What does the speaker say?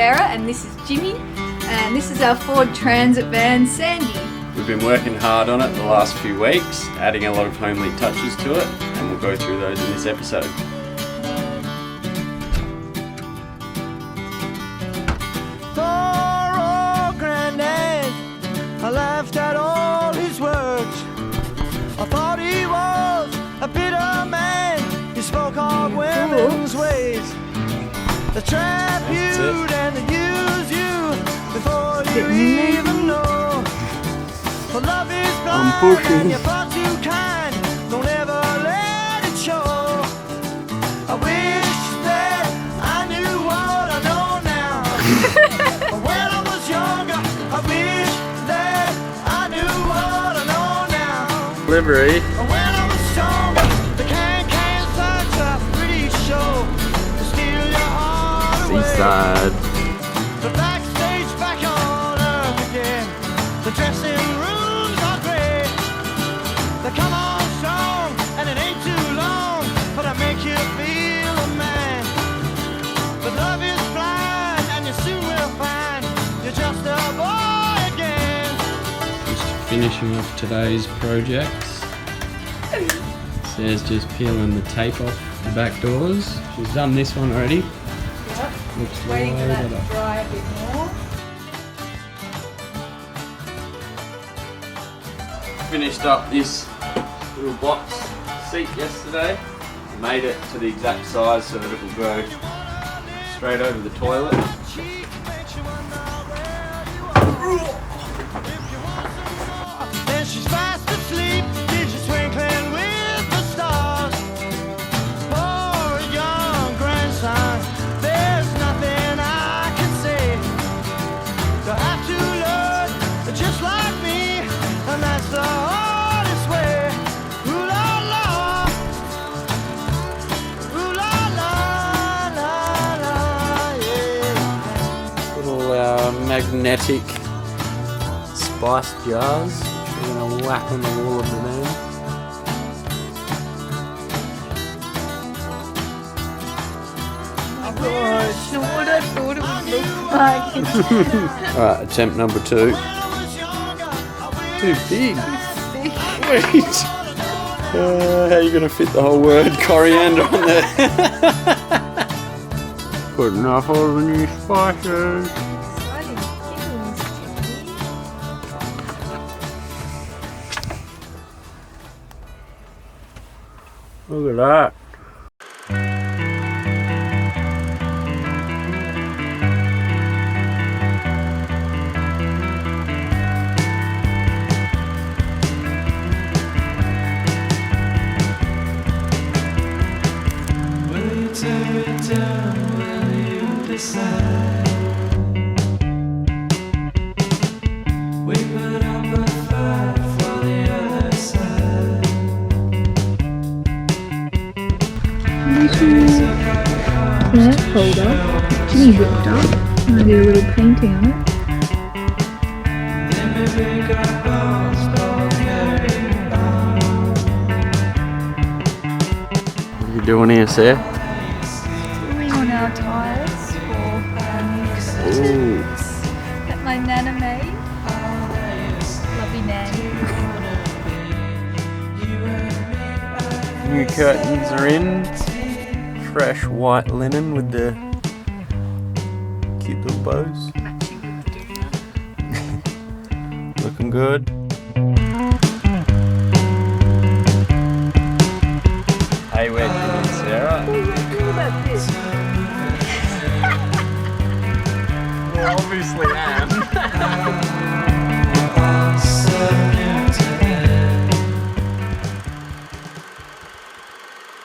Sarah, and this is Jimmy, and this is our Ford Transit van, Sandy. We've been working hard on it the last few weeks, adding a lot of homely touches to it, and we'll go through those in this episode. Poor old granddad, I laughed at all his words. I thought he was a bitter man. He spoke of women's ways. They trap you and they use you before you even know. For love is blind and you're far too kind. Don't ever let it show. I wish that I knew what I know now. When I was younger, I wish that I knew what I know now. Delivery. When I was stronger, the can such a pretty show to steal your heart away. Seaside. The backstage back on earth again. The dressing rooms are great. They come on strong and it ain't too long, but I make you feel a man. But love is blind and you soon will find you're just a boy again. Just finishing off today's projects. Sarah's just peeling the tape off the back doors. She's done this one already. Yep. Looks Waiting for way that better. to dry a bit more. Finished up this little box seat yesterday. Made it to the exact size so that it will go straight over the toilet. Then she's fast asleep, she's twinkling with the stars. For a young grandson, there's nothing I can say. They'll have to learn just like me, and that's the hardest way. Ooh la la, ooh la la la la, yeah. Little magnetic spice jars. We're going to whack on the wall of the van. Gosh, what I thought it would look like. Alright, attempt number 2. Too big. Wait. How are you going to fit the whole word coriander on there? Putting up all the new spices. Exciting things, Jimmy. Look at that. Will you tear it down? Will you decide? We put up a fight for the other side. Plant folder. Jimmy whipped up. I did a little painting on it. Then we pick our bones, don't carry on. What are you doing here, Sarah? Putting on our tyres for our new Ooh. curtains that my nana made. Lovely nanny. New curtains are in. Fresh white linen with the cute little bows. Matching with the dinner. Looking good. Hey, where'd you been, Sarah? What are you doing about this? Well, obviously am.